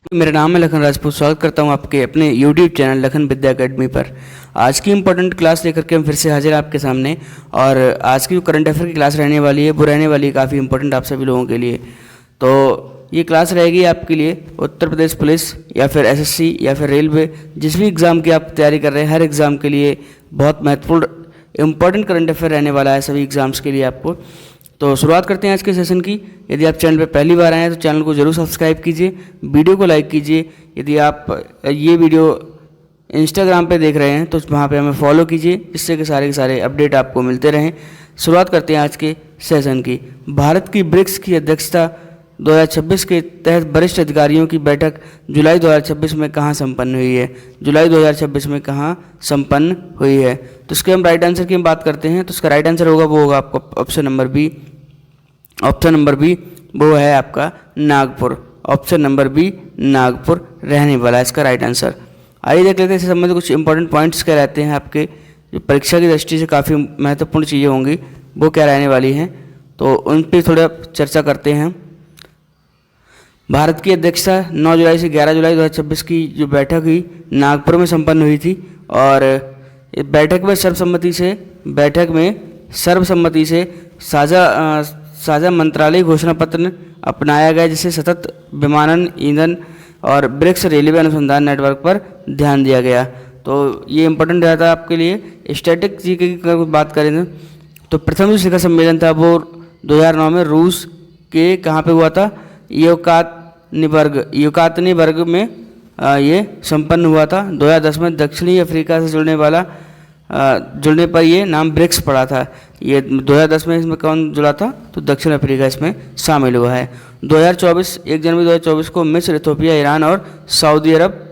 मेरा नाम है लखन राजपूत। स्वागत करता हूं आपके अपने YouTube चैनल लखन विद्या अकेडमी पर। आज की इम्पोर्टेंट क्लास लेकर के हम फिर से हाजिर हैं आपके सामने। और आज की जो करंट अफेयर की क्लास रहने वाली है वो रहने वाली है काफ़ी इंपॉर्टेंट आप सभी लोगों के लिए। तो ये क्लास रहेगी आपके लिए उत्तर प्रदेश पुलिस या फिर SSC या फिर रेलवे, जिस भी एग्ज़ाम की आप तैयारी कर रहे हैं, हर एग्ज़ाम के लिए बहुत महत्वपूर्ण इंपॉर्टेंट करंट अफेयर रहने वाला है सभी एग्ज़ाम्स के लिए आपको। तो शुरुआत करते हैं आज के सेशन की। यदि आप चैनल पर पहली बार आए हैं तो चैनल को जरूर सब्सक्राइब कीजिए, वीडियो को लाइक कीजिए। यदि आप ये वीडियो इंस्टाग्राम पे देख रहे हैं तो वहाँ पे हमें फॉलो कीजिए, जिससे कि सारे के सारे अपडेट आपको मिलते रहें। शुरुआत करते हैं आज के सेशन की। भारत की ब्रिक्स की अध्यक्षता 2026 के तहत वरिष्ठ अधिकारियों की बैठक जुलाई 2026 में कहाँ संपन्न हुई है? जुलाई 2026 में कहाँ संपन्न हुई है? तो इसके हम राइट आंसर की हम बात करते हैं तो इसका राइट आंसर होगा वो होगा आपका option number B. Option number B वो है आपका Nagpur. Option number B Nagpur रहने वाला है इसका राइट आंसर। आइए देख लेते हैं इससे संबंधित कुछ इंपॉर्टेंट पॉइंट्स क्या रहते हैं आपके, जो परीक्षा की दृष्टि से काफ़ी महत्वपूर्ण चीज़ें होंगी वो क्या रहने वाली हैं, तो उन पर थोड़ा चर्चा करते हैं। भारत की अध्यक्षता 9 जुलाई से 11 जुलाई 2026 की जो बैठक हुई नागपुर में संपन्न हुई थी। और इस बैठक में सर्वसम्मति से साझा मंत्रालय घोषणा पत्र अपनाया गया, जिसे सतत विमानन, ईंधन और ब्रिक्स रेलवे अनुसंधान नेटवर्क पर ध्यान दिया गया। तो ये इंपॉर्टेंट रहता है आपके लिए। स्टैटिक जी की अगर बात करें तो प्रथम जो शिखर सम्मेलन था वो 2009 में रूस के कहाँ पे हुआ था? युकातनीबर्ग में ये संपन्न हुआ था। 2010 में दक्षिणी अफ्रीका से जुड़ने पर ये नाम ब्रिक्स पड़ा था। ये 2010 में इसमें कौन जुड़ा था? तो दक्षिण अफ्रीका इसमें शामिल हुआ है। 1 जनवरी 2024 को मिस्र, इथोपिया, ईरान और सऊदी अरब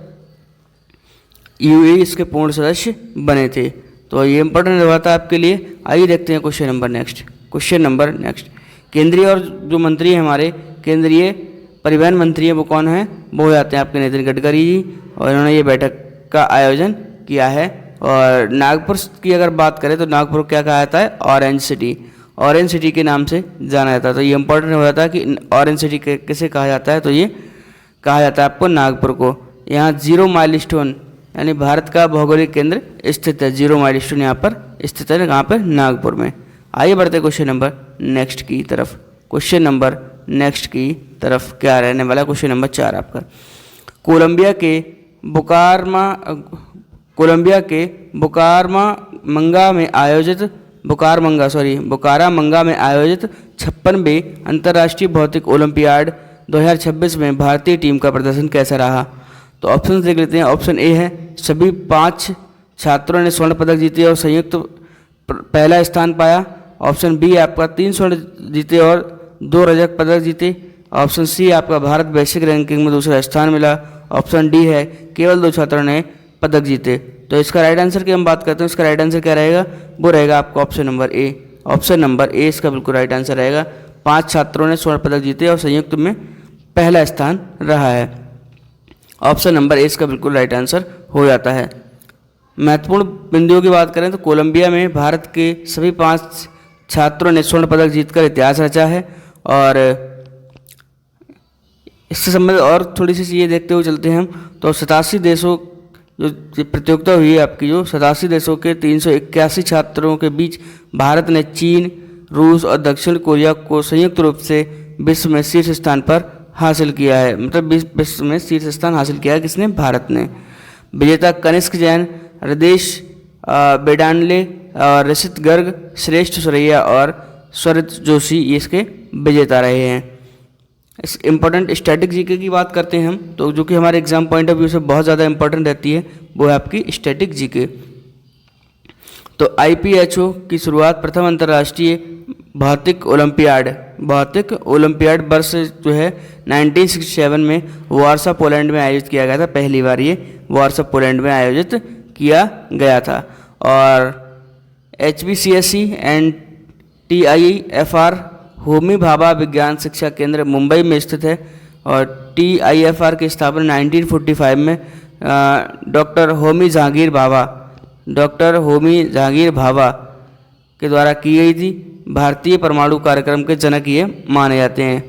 UAE इसके पूर्ण सदस्य बने थे। तो ये इंपॉर्टेंट हुआ था आपके लिए। आइए देखते हैं क्वेश्चन नंबर नेक्स्ट। केंद्रीय और जो मंत्री हैं हमारे केंद्रीय परिवहन मंत्री हैं वो कौन है? वो हो जाते हैं आपके नितिन गडकरी जी, और इन्होंने ये बैठक का आयोजन किया है। और नागपुर की अगर बात करें तो नागपुर क्या कहा जाता है? ऑरेंज सिटी के नाम से जाना जाता है। तो ये इंपॉर्टेंट हो जाता है कि ऑरेंज सिटी किसे कहा जाता है? तो ये कहा जाता है आपको नागपुर को। यहाँ 0 माइलस्टोन यानी भारत का भौगोलिक केंद्र स्थित है। 0 माइलस्टोन यहाँ पर स्थित है, कहाँ पर? नागपुर में। आइए बढ़ते क्वेश्चन नंबर नेक्स्ट की तरफ। क्या रहने वाला? क्वेश्चन नंबर 4 आपका। कोलंबिया के बुकारामंगा में आयोजित 56वें अंतर्राष्ट्रीय भौतिक ओलंपियाड 2026 में भारतीय टीम का प्रदर्शन कैसा रहा? तो ऑप्शन देख लेते हैं। ऑप्शन ए है सभी 5 छात्रों ने स्वर्ण पदक जीते और संयुक्त पहला स्थान पाया। ऑप्शन बी आपका 3 स्वर्ण जीते और 2 रजत पदक जीते। ऑप्शन सी आपका भारत वैश्विक रैंकिंग में दूसरा स्थान मिला। ऑप्शन डी है केवल 2 छात्रों ने पदक जीते। तो इसका राइट आंसर की हम बात करते हैं, इसका राइट आंसर क्या रहेगा? वो रहेगा आपका ऑप्शन नंबर ए इसका बिल्कुल राइट आंसर रहेगा। 5 छात्रों ने स्वर्ण पदक जीते और संयुक्त में पहला स्थान रहा है। ऑप्शन नंबर ए इसका बिल्कुल राइट आंसर हो जाता है। महत्वपूर्ण बिंदुओं की बात करें तो कोलंबिया में भारत के सभी 5 छात्रों ने स्वर्ण पदक जीतकर इतिहास रचा है। और इससे संबंधित और थोड़ी सी चीज़ें देखते हुए चलते हैं हम। तो 87 देशों जो प्रतियोगिता हुई है आपकी, जो 87 देशों के 381 छात्रों के बीच भारत ने चीन, रूस और दक्षिण कोरिया को संयुक्त रूप से विश्व में शीर्ष स्थान पर हासिल किया है। मतलब विश्व में शीर्ष स्थान हासिल किया है किसने? भारत ने। विजेता कनिष्क जैन, हृदेश बेडानले और ऋषित गर्ग, श्रेष्ठ सुरैया और स्वरित जोशी ये इसके विजेता रहे हैं। इस इम्पोर्टेंट स्टैटिक जीके की बात करते हैं हम, तो जो कि हमारे एग्जाम पॉइंट ऑफ व्यू से बहुत ज़्यादा इंपॉर्टेंट रहती है, वो है आपकी स्टैटिक जीके। तो IPHO की शुरुआत प्रथम अंतर्राष्ट्रीय भौतिक ओलंपियाड वर्ष जो है 1967 में वार्सा पोलैंड में आयोजित किया गया था। पहली बार ये वार्सा पोलैंड में आयोजित किया गया था। और HBCSE and TIFR Homi Bhabha विज्ञान शिक्षा केंद्र मुंबई में स्थित है। और TIFR की स्थापना 1945 में डॉक्टर होमी जहांगीर भाभा के द्वारा की गई थी। भारतीय परमाणु कार्यक्रम के जनक ये माने जाते हैं।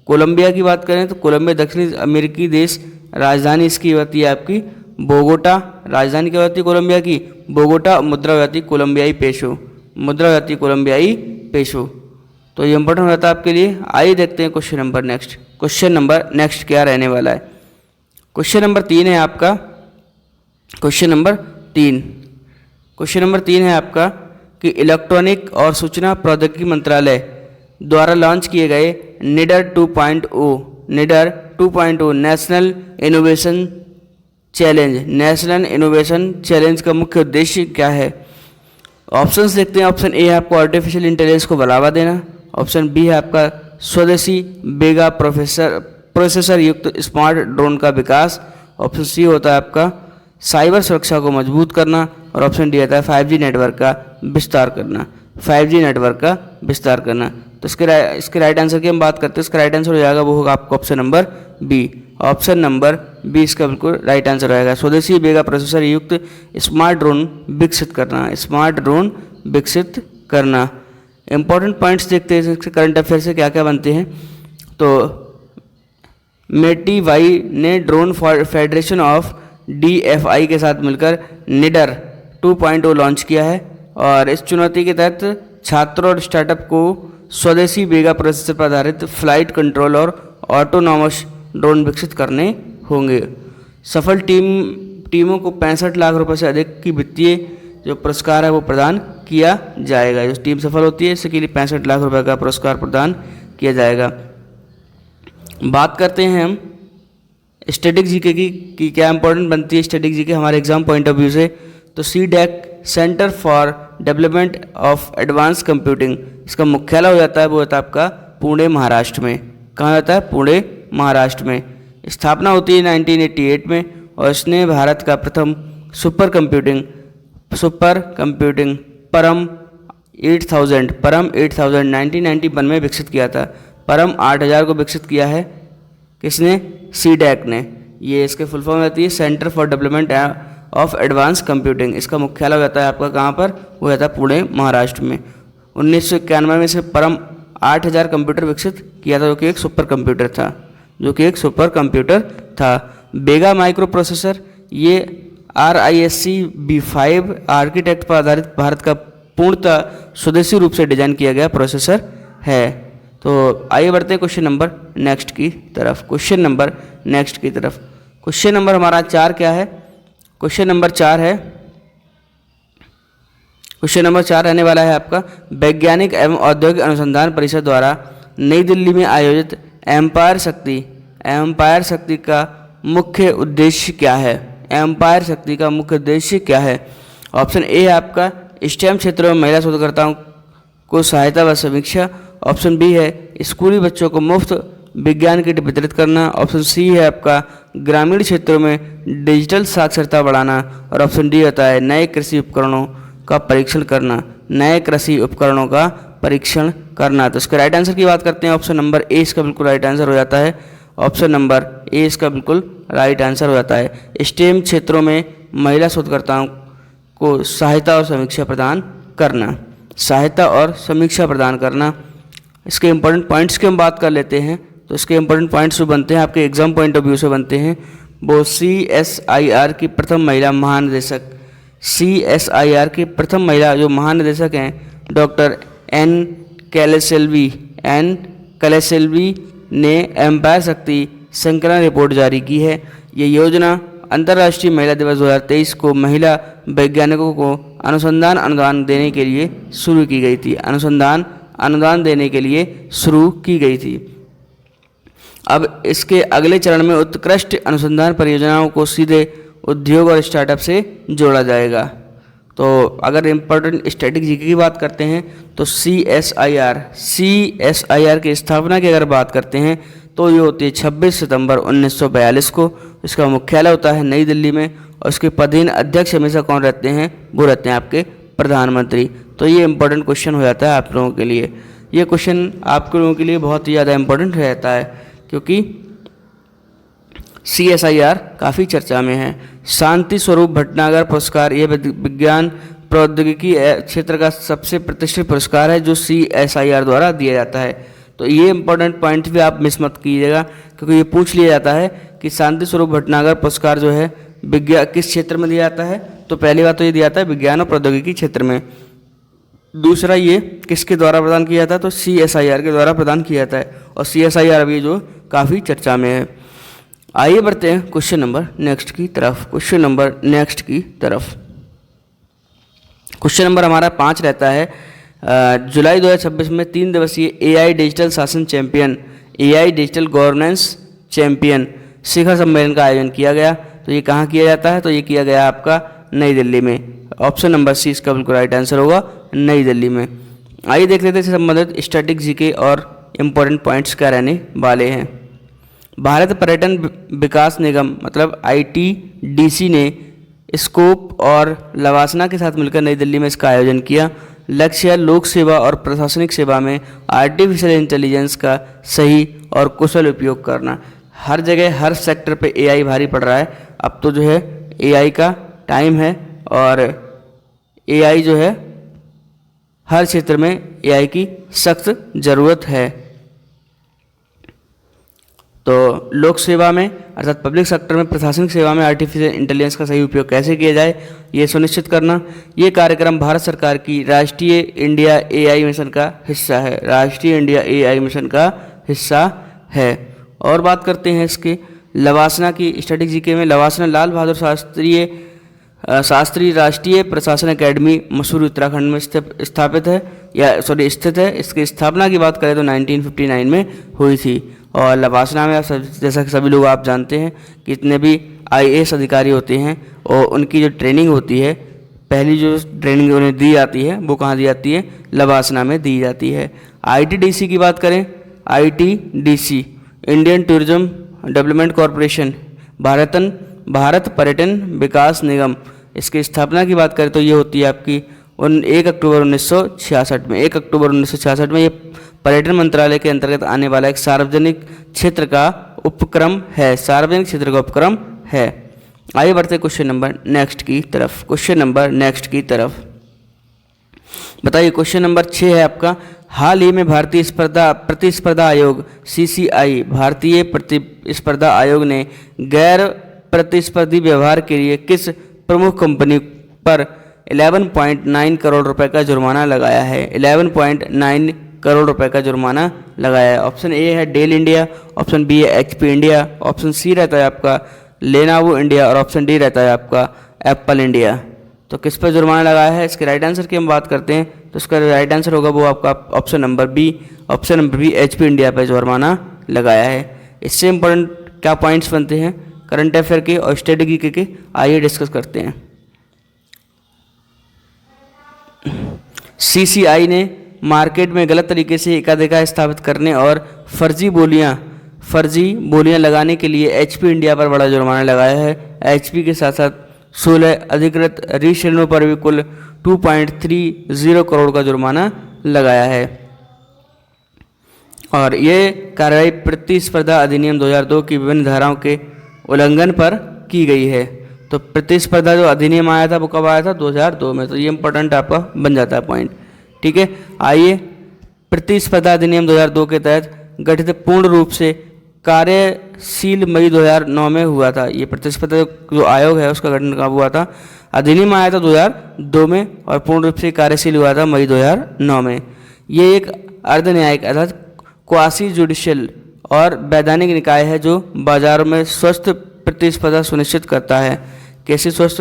कोलंबिया की बात करें तो कोलंबिया दक्षिणी अमेरिकी देश राजधानी इसकी होती है आपकी बोगोटा। राजधानी क्या होती है कोलंबिया की? बोगोटा। मुद्रा हो जाती है कोलंबियाई पेसो। मुद्रा हो जाती है कोलंबियाई पेसो। तो ये इंपॉर्टेंट हो जाता है आपके लिए। आइए देखते हैं question number next. Question number next क्या रहने वाला है? क्वेश्चन नंबर 3 है आपका। Question number 3। क्वेश्चन नंबर 3 है आपका कि इलेक्ट्रॉनिक और सूचना प्रौद्योगिकी मंत्रालय द्वारा लॉन्च किए गए निडर 2.0 नेशनल इनोवेशन चैलेंज का मुख्य उद्देश्य क्या है? ऑप्शंस देखते हैं। ऑप्शन ए है आपको आर्टिफिशियल इंटेलिजेंस को बढ़ावा देना। ऑप्शन बी है आपका स्वदेशी बेगा प्रोसेसर युक्त स्मार्ट ड्रोन का विकास। ऑप्शन सी होता है आपका साइबर सुरक्षा को मजबूत करना। और ऑप्शन डी आता है 5G नेटवर्क का विस्तार करना। 5G नेटवर्क का विस्तार करना। तो इसके राइट आंसर की हम बात करते हैं। इसका राइट आंसर हो जाएगा वो होगा आपका option number B. Option number B इसका बिल्कुल राइट आंसर रहेगा। स्वदेशी बेगा प्रोसेसर युक्त स्मार्ट ड्रोन विकसित करना। स्मार्ट ड्रोन विकसित करना। इंपॉर्टेंट पॉइंट्स देखते हैं इसके करंट अफेयर से क्या क्या बनते हैं। तो मेटी वाई ने ड्रोन फेडरेशन ऑफ DFI के साथ मिलकर निडर 2.0 लॉन्च किया है। और इस चुनौती के तहत छात्रों और स्टार्टअप को स्वदेशी बेगा प्रोसेसर पर आधारित फ्लाइट कंट्रोल और ऑटोनॉमस ड्रोन विकसित करने होंगे। सफल टीमों को 65 लाख रुपए से अधिक की वित्तीय जो पुरस्कार है वो प्रदान किया जाएगा। जो टीम सफल होती है इसके लिए 65 लाख रुपए का पुरस्कार प्रदान किया जाएगा। बात करते हैं हम स्टैटिक जीके की क्या इंपॉर्टेंट बनती है स्टैटिक जीके हमारे एग्जाम पॉइंट ऑफ व्यू से। तो CDAC centre for development of advance computing इसका मुख्यालय हो जाता है वो होता है आपका पुणे महाराष्ट्र में। कहाँ होता है? पुणे महाराष्ट्र में। स्थापना होती है 1988 में और इसने भारत का प्रथम सुपर कंप्यूटिंग परम 8000 1991 में विकसित किया था। परम 8000 को विकसित किया है किसने? CDAC ने। ये इसके फुल फॉर्म रहती है centre for development of advance computing. इसका मुख्यालय हो जाता है आपका कहाँ पर? वो रहता है पुणे महाराष्ट्र में। 1991 में से परम 8000 कंप्यूटर विकसित किया था जो कि एक सुपर कंप्यूटर था। बेगा माइक्रो प्रोसेसर ये RISC V5 आर्किटेक्ट पर आधारित भारत का पूर्णतः स्वदेशी रूप से डिजाइन किया गया प्रोसेसर है। तो आइए बढ़ते हैं क्वेश्चन नंबर नेक्स्ट की तरफ। क्वेश्चन नंबर हमारा 4 क्या है? क्वेश्चन नंबर 4 रहने वाला है आपका वैज्ञानिक एवं औद्योगिक अनुसंधान परिषद द्वारा नई दिल्ली में आयोजित एम्पायर शक्ति का मुख्य उद्देश्य क्या है? एम्पायर शक्ति का मुख्य उद्देश्य क्या है? ऑप्शन ए है आपका स्टेम क्षेत्रों में महिला शोधकर्ताओं को सहायता व समीक्षा। ऑप्शन बी है स्कूली बच्चों को मुफ्त विज्ञान किट वितरित करना। ऑप्शन सी है आपका ग्रामीण क्षेत्रों में डिजिटल साक्षरता बढ़ाना। और ऑप्शन डी होता है नए कृषि उपकरणों का परीक्षण करना। तो इसके राइट आंसर की बात करते हैं। ऑप्शन नंबर ए इसका बिल्कुल राइट आंसर हो जाता है। ऑप्शन नंबर ए इसका बिल्कुल राइट आंसर हो जाता है। स्टेम क्षेत्रों में महिला शोधकर्ताओं को सहायता और समीक्षा प्रदान करना। इसके इंपॉर्टेंट पॉइंट्स की हम बात कर लेते हैं। तो इसके इंपॉर्टेंट पॉइंट्स जो बनते हैं आपके एग्जाम पॉइंट ऑफ व्यू से बनते हैं वो CSIR की प्रथम महिला जो महानिदेशक हैं डॉक्टर N कैलेसेल्वी ने एम्पायर शक्ति संकलन रिपोर्ट जारी की है। ये योजना अंतर्राष्ट्रीय महिला दिवस 2023 को महिला वैज्ञानिकों को अनुदान देने के लिए शुरू की गई थी। अब इसके अगले चरण में उत्कृष्ट अनुसंधान परियोजनाओं को सीधे उद्योग और स्टार्टअप से जोड़ा जाएगा। तो अगर इम्पोर्टेंट स्टैटिक जीके की बात करते हैं तो CSIR की स्थापना की अगर बात करते हैं तो ये होती है 26 सितंबर 1942 को। इसका मुख्यालय होता है नई दिल्ली में और इसके पदहीन अध्यक्ष हमेशा कौन रहते हैं? वो रहते हैं आपके प्रधानमंत्री। तो ये इंपॉर्टेंट क्वेश्चन हो जाता है आप लोगों के लिए। ये क्वेश्चन आप लोगों के लिए बहुत ही ज़्यादा इंपॉर्टेंट रहता है क्योंकि CSIR काफ़ी चर्चा में है। शांति स्वरूप भटनागर पुरस्कार ये विज्ञान प्रौद्योगिकी क्षेत्र का सबसे प्रतिष्ठित पुरस्कार है जो CSIR द्वारा दिया जाता है। तो ये इंपॉर्टेंट पॉइंट भी आप मिस मत कीजिएगा क्योंकि ये पूछ लिया जाता है कि शांति स्वरूप भटनागर पुरस्कार जो है विज्ञान किस क्षेत्र में दिया जाता है, तो पहली बात तो ये दिया जाता है विज्ञान और प्रौद्योगिकी क्षेत्र में। दूसरा ये किसके द्वारा प्रदान किया जाता है, तो CSIR के द्वारा प्रदान किया जाता है, और CSIR अभी जो काफ़ी चर्चा में है। आइए बढ़ते हैं क्वेश्चन नंबर नेक्स्ट की तरफ। क्वेश्चन नंबर नेक्स्ट की तरफ क्वेश्चन नंबर हमारा 5 रहता है। जुलाई 2026 में 3 दिवसीय AI डिजिटल शासन champion, AI digital governance champion शिखर सम्मेलन का आयोजन किया गया। तो ये कहाँ किया जाता है, तो ये किया गया आपका नई दिल्ली में। ऑप्शन नंबर सी इसका बिल्कुल राइट आंसर होगा, नई दिल्ली में। आइए देख लेते हैं इससे संबंधित स्टैटिक जीके और इम्पोर्टेंट पॉइंट्स क्या रहने वाले हैं। भारत पर्यटन विकास निगम मतलब ITDC ने स्कोप और लवासना के साथ मिलकर नई दिल्ली में इसका आयोजन किया। लक्ष्य है लोक सेवा और प्रशासनिक सेवा में आर्टिफिशियल इंटेलिजेंस का सही और कुशल उपयोग करना। हर जगह हर सेक्टर पे AI भारी पड़ रहा है। अब तो जो है AI का टाइम है और AI जो है हर क्षेत्र में AI की सख्त ज़रूरत है। तो लोक सेवा में अर्थात पब्लिक सेक्टर में प्रशासनिक सेवा में आर्टिफिशियल इंटेलिजेंस का सही उपयोग कैसे किया जाए, ये सुनिश्चित करना। ये कार्यक्रम भारत सरकार की राष्ट्रीय इंडिया AI मिशन का हिस्सा है, राष्ट्रीय इंडिया AI मिशन का हिस्सा है। और बात करते हैं इसके लवासना की स्टैटिक जीके में। लवासना लाल बहादुर शास्त्री राष्ट्रीय प्रशासन अकेडमी मसूरी उत्तराखंड में स्थापित है या स्थित है। इसकी स्थापना की बात करें तो 1959 में हुई थी। और लवासना में जैसा कि सभी लोग आप जानते हैं कि इतने भी IAS अधिकारी होते हैं और उनकी जो ट्रेनिंग होती है, पहली जो ट्रेनिंग उन्हें दी जाती है वो कहाँ दी जाती है, लवासना में दी जाती है। ITDC की बात करें, ITDC Indian tourism development corporation, Bharat पर्यटन विकास निगम, इसकी स्थापना की बात करें तो ये होती है आपकी 1 अक्टूबर 1966 में। 1 अक्टूबर 1966 में ये पर्यटन मंत्रालय के अंतर्गत आने वाला एक सार्वजनिक क्षेत्र का उपक्रम है, सार्वजनिक क्षेत्र का उपक्रम है। आइए बढ़ते हैं क्वेश्चन नंबर नेक्स्ट की तरफ। क्वेश्चन नंबर नेक्स्ट की तरफ बताइए, क्वेश्चन नंबर 6 है आपका। हाल ही में भारतीय प्रतिस्पर्धा आयोग CCI, भारतीय प्रतिस्पर्धा आयोग ने गैर प्रतिस्पर्धी व्यवहार के लिए किस प्रमुख कंपनी पर 11.9 करोड़ रुपए का जुर्माना लगाया है, 11.9 करोड़ रुपए का जुर्माना लगाया है। ऑप्शन ए है डेल इंडिया, ऑप्शन बी है HP इंडिया, ऑप्शन सी रहता है आपका लेनोवो इंडिया और ऑप्शन डी रहता है आपका एप्पल इंडिया। तो किस पर जुर्माना लगाया है, इसके राइट आंसर की हम बात करते हैं तो इसका राइट आंसर होगा वो आपका option number B HP India पर जुर्माना लगाया है। इससे इंपॉर्टेंट क्या पॉइंट्स बनते हैं करंट अफेयर के और स्ट्रेटेजी के आइए डिस्कस करते हैं। CCI ने मार्केट में गलत तरीके से एकाधिकार स्थापित करने और फर्जी बोलियां लगाने के लिए HP इंडिया पर बड़ा जुर्माना लगाया है। HP के साथ साथ 16 अधिकृत रीसेलरों पर भी कुल 2.30 करोड़ का जुर्माना लगाया है। और ये कार्रवाई प्रतिस्पर्धा अधिनियम 2002 की विभिन्न धाराओं के उल्लंघन पर की गई है। तो प्रतिस्पर्धा जो अधिनियम आया था वो कब आया था, 2002 में। तो ये इंपॉर्टेंट आपका बन जाता है पॉइंट, ठीक है। आइए, प्रतिस्पर्धा अधिनियम 2002 के तहत गठित पूर्ण रूप से कार्यशील मई 2009 में हुआ था। ये प्रतिस्पर्धा जो आयोग है उसका गठन कब हुआ था, अधिनियम आया था 2002 में और पूर्ण रूप से कार्यशील हुआ था मई 2009 में। ये एक अर्ध न्यायिक अर्थात क्वासी जुडिशियल और वैधानिक निकाय है जो बाजारों में स्वस्थ प्रतिस्पर्धा सुनिश्चित करता है। कैसी स्वस्थ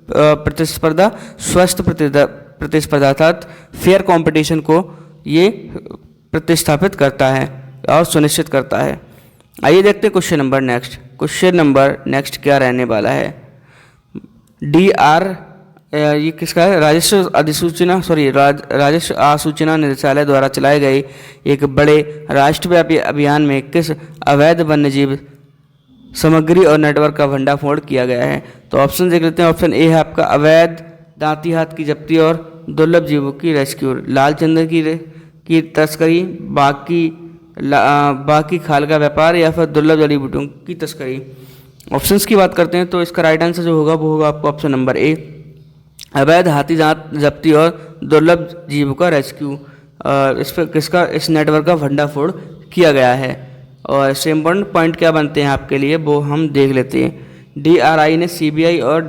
प्रतिस्पर्धा, स्वस्थ प्रतिस्पर्धा अर्थात फेयर कंपटीशन को ये प्रतिस्थापित करता है और सुनिश्चित करता है। आइए देखते हैं question number next. Question number next क्या रहने वाला है, ये किसका है, राजस्व आसूचना निदेशालय द्वारा चलाए गए एक बड़े राष्ट्रव्यापी अभियान में किस अवैध वन्यजीव सामग्री और नेटवर्क का भंडाफोड़ किया गया है। तो ऑप्शन देख लेते हैं। ऑप्शन ए है आपका अवैध दांती हाथ की जब्ती और दुर्लभ जीवों की रेस्क्यू, लाल चंदन की तस्करी, बाकी खाल का व्यापार या फिर दुर्लभ जड़ी बूटियों की तस्करी। ऑप्शंस की बात करते हैं तो इसका राइट आंसर जो होगा वो होगा आपका ऑप्शन नंबर ए, अवैध हाथी दांत जब्ती और दुर्लभ जीवों का रेस्क्यू। इस पर किसका, इस नेटवर्क का भंडाफोड़ किया गया है। और इससे इम्पोर्टेंट पॉइंट क्या बनते हैं आपके लिए वो हम देख लेते हैं। DRI ने CBI और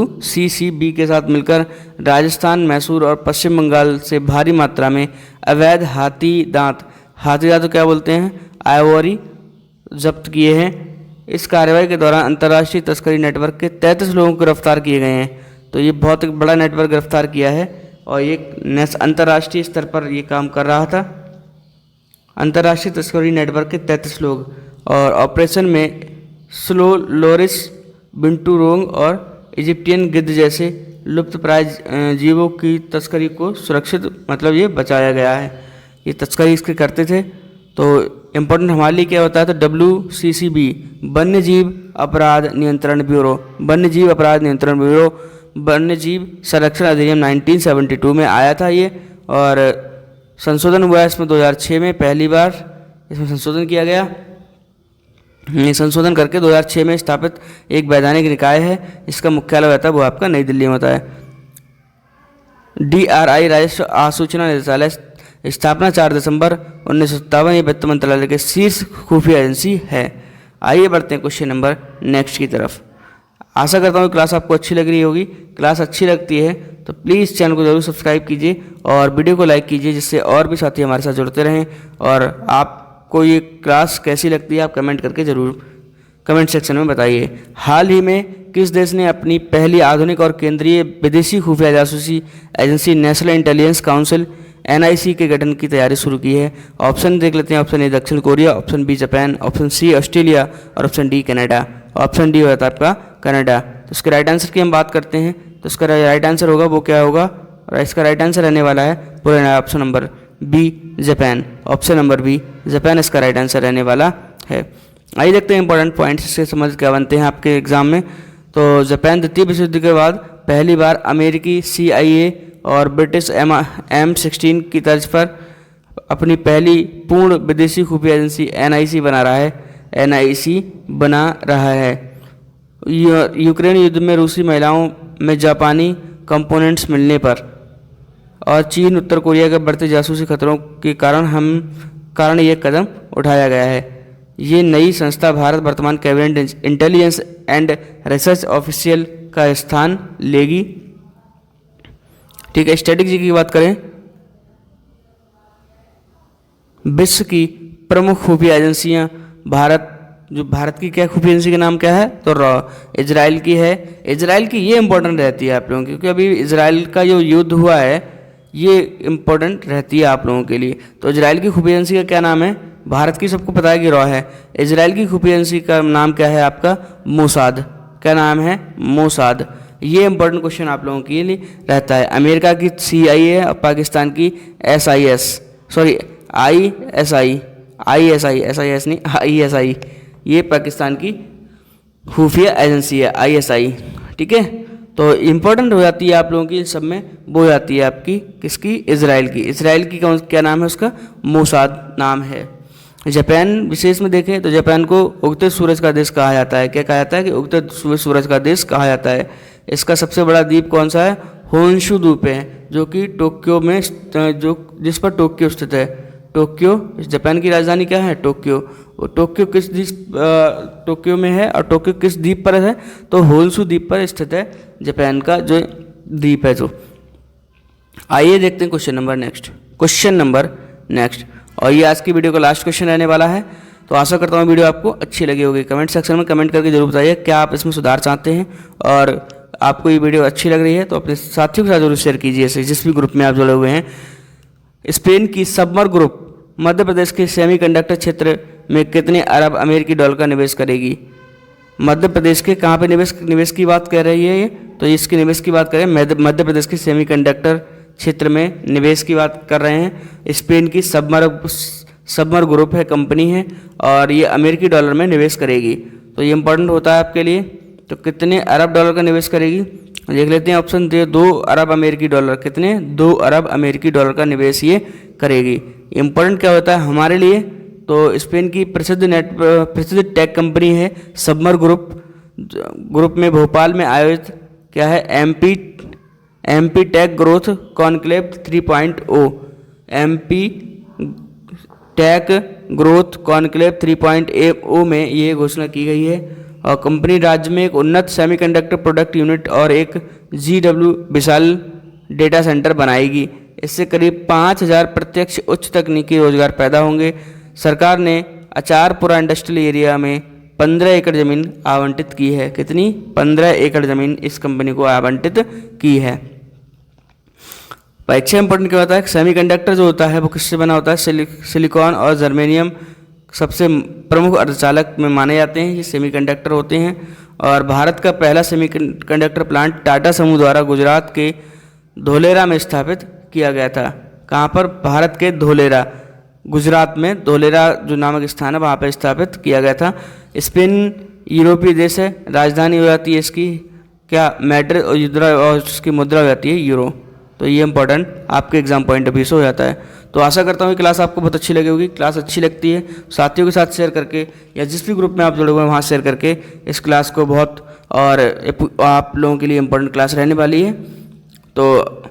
WCCB के साथ मिलकर राजस्थान, मैसूर और पश्चिम बंगाल से भारी मात्रा में अवैध हाथी दांत तो क्या बोलते हैं, आइवरी जब्त किए हैं। इस कार्रवाई के दौरान अंतर्राष्ट्रीय तस्करी नेटवर्क के 33 लोगों को गिरफ्तार किए गए हैं। तो ये बहुत एक बड़ा नेटवर्क गिरफ्तार किया है और ये अंतर्राष्ट्रीय स्तर पर ये काम कर रहा था। अंतर्राष्ट्रीय तस्करी नेटवर्क के 33 लोग, और ऑपरेशन में स्लो लोरिस, बिंटूरोंग और इजिप्टियन गिद्ध जैसे लुप्तप्राय जीवों की तस्करी को सुरक्षित मतलब ये बचाया गया है। ये तस्करी इसके करते थे। तो इम्पोर्टेंट हमारे लिए क्या होता है, तो WCCB वन्यजीव अपराध नियंत्रण ब्यूरो, वन्यजीव अपराध नियंत्रण ब्यूरो, वन्यजीव संरक्षण अधिनियम 1972 में आया था ये, और संशोधन हुआ इसमें 2006 में पहली बार इसमें संशोधन किया गया। ये संशोधन करके 2006 में स्थापित एक वैधानिक निकाय है। इसका मुख्यालय रहता है वो आपका नई दिल्ली में होता है। DRI राष्ट्रीय आसूचना निदेशालय, स्थापना 4 दिसंबर 1957, ये वित्त मंत्रालय के शीर्ष खुफिया एजेंसी है। आइए बढ़ते हैं क्वेश्चन नंबर नेक्स्ट की तरफ। आशा करता हूँ क्लास आपको अच्छी लग रही होगी। क्लास अच्छी लगती है तो प्लीज़ चैनल को ज़रूर सब्सक्राइब कीजिए और वीडियो को लाइक कीजिए, जिससे और भी साथी हमारे साथ जुड़ते रहें। और आपको ये क्लास कैसी लगती है आप कमेंट करके ज़रूर कमेंट सेक्शन में बताइए। हाल ही में किस देश ने अपनी पहली आधुनिक और केंद्रीय विदेशी खुफिया जासूसी agency national intelligence council NIC के गठन की तैयारी शुरू की है? ऑप्शन देख लेते हैं। ऑप्शन ए दक्षिण Korea, option B Japan, option C Australia और option D Canada. Option D होता है आपका कनाडा। तो इसके राइट आंसर की हम बात करते हैं तो इसका राइट आंसर होगा वो क्या होगा, और इसका राइट आंसर रहने वाला है पूरा option number B Japan. Option number B Japan इसका राइट आंसर रहने वाला है। आइए देखते हैं इंपॉर्टेंट पॉइंट्स इससे समझ क्या बनते हैं आपके एग्जाम में। तो जापान द्वितीय विश्व युद्ध के बाद पहली बार अमेरिकी CIA और ब्रिटिश M16 की तर्ज पर अपनी पहली पूर्ण विदेशी खुफिया एजेंसी NIC बना रहा है। यूक्रेन युद्ध में रूसी महिलाओं में जापानी कंपोनेंट्स मिलने पर और चीन उत्तर कोरिया के बढ़ते जासूसी खतरों के कारण ये कदम उठाया गया है। ये नई संस्था भारत वर्तमान cabinet intelligence and research official का स्थान लेगी। ठीक है, स्ट्रेटेजी की बात करें, विश्व की प्रमुख खुफिया एजेंसियां भारत की क्या खुफिया एजेंसी का नाम क्या है, तो इजराइल की है। इजराइल की ये इंपॉर्टेंट रहती है आप लोगों की, क्योंकि अभी इजराइल का जो युद्ध हुआ है ये इंपॉर्टेंट रहती है आप लोगों के लिए। तो इजराइल की खुफिया एजेंसी का क्या नाम है, भारत की सबको पता है कि रॉ है। इजराइल की खुफिया एजेंसी का नाम क्या है आपका, मोसाद। क्या नाम है, मोसाद। ये इंपॉर्टेंट क्वेश्चन आप लोगों के लिए रहता है। अमेरिका की CIA और पाकिस्तान की ISI, ये पाकिस्तान की खुफिया एजेंसी है ISI। ठीक है, तो इम्पोर्टेंट हो जाती है आप लोगों की सब में, वो हो जाती है आपकी किसकी, इजराइल की। इजराइल की क्या नाम है उसका, मोसाद नाम है। जापान विशेष में देखें तो जापान को उगते सूरज का देश कहा जाता है। क्या कहा जाता है कि उगते सूरज का देश कहा जाता है। इसका सबसे बड़ा द्वीप कौन सा है, होन्शु द्वीप है, जो कि टोक्यो में जिस पर टोक्यो स्थित है। टोक्यो जापान की राजधानी क्या है, टोक्यो। टोक्यो टोक्यो में है, और टोक्यो किस द्वीप पर है, तो होन्शु द्वीप पर स्थित है जापान का जो द्वीप है जो। आइए देखते हैं क्वेश्चन नंबर नेक्स्ट। और ये आज की वीडियो का लास्ट क्वेश्चन रहने वाला है। तो आशा करता हूँ वीडियो आपको अच्छी लगी होगी। कमेंट सेक्शन में कमेंट करके जरूर बताइए क्या आप इसमें सुधार चाहते हैं, और आपको ये वीडियो अच्छी लग रही है तो अपने साथियों के साथ जरूर शेयर कीजिए, जिस भी ग्रुप में आप जुड़े हुए हैं। स्पेन की सबमर ग्रुप मध्य प्रदेश के सेमीकंडक्टर क्षेत्र में कितने अरब अमेरिकी डॉलर का निवेश करेगी? मध्य प्रदेश के कहाँ पे निवेश की बात कर रही है ये, तो इसके निवेश की बात करें मध्य प्रदेश के सेमीकंडक्टर क्षेत्र में निवेश की बात कर रहे हैं। स्पेन की सबमर ग्रुप है, कंपनी है, और ये अमेरिकी डॉलर में निवेश करेगी। तो ये इंपॉर्टेंट होता है आपके लिए। तो कितने अरब डॉलर का निवेश करेगी, देख लेते हैं। ऑप्शन 2 अरब अमेरिकी डॉलर। कितने, 2 अरब अमेरिकी डॉलर का निवेश ये करेगी। इंपॉर्टेंट क्या होता है हमारे लिए, तो स्पेन की प्रसिद्ध टेक कंपनी है सबमर ग्रुप में भोपाल में आयोजित क्या है, MP tech growth conclave 3.0। MP tech growth conclave 3.0 में ये घोषणा की गई है। और कंपनी राज्य में एक उन्नत सेमीकंडक्टर प्रोडक्ट यूनिट और एक GW विशाल डेटा सेंटर बनाएगी। इससे करीब 5000 प्रत्यक्ष उच्च तकनीकी रोजगार पैदा होंगे। सरकार ने आचारपुरा इंडस्ट्रियल एरिया में 15 एकड़ ज़मीन आवंटित की है। कितनी? 15 एकड़ ज़मीन इस कंपनी को आवंटित की है। परीक्षा इंपॉर्टेंट क्या होता है? सेमीकंडक्टर जो होता है वो किससे बना होता है? सिलिकॉन और जर्मेनियम सबसे प्रमुख अर्धचालक में माने जाते हैं, ये सेमीकंडक्टर होते हैं। और भारत का पहला सेमीकंडक्टर प्लांट टाटा समूह द्वारा गुजरात के धोलेरा में स्थापित किया गया था। कहाँ पर? भारत के धोलेरा, गुजरात में धोलेरा जो नामक स्थान है वहाँ पर स्थापित किया गया था। स्पेन यूरोपीय देश है, राजधानी हो जाती है इसकी क्या? मैड्रिड, और उसकी मुद्रा हो जाती है यूरो। तो ये इंपॉर्टेंट आपके एग्जाम पॉइंट ऑफ व्यू से हो जाता है। तो आशा करता हूँ कि क्लास आपको बहुत अच्छी लगी होगी। क्लास अच्छी लगती है साथियों के साथ शेयर करके, या जिस भी ग्रुप में आप जुड़े हुए हैं वहाँ शेयर करके इस क्लास को बहुत, और आप लोगों के लिए इंपॉर्टेंट क्लास रहने वाली है। तो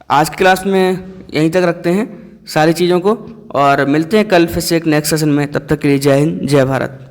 आज की क्लास में यहीं तक रखते हैं सारी चीज़ों को, और मिलते हैं कल फिर से एक नेक्स्ट सेशन में। तब तक के लिए जय हिंद, जय भारत।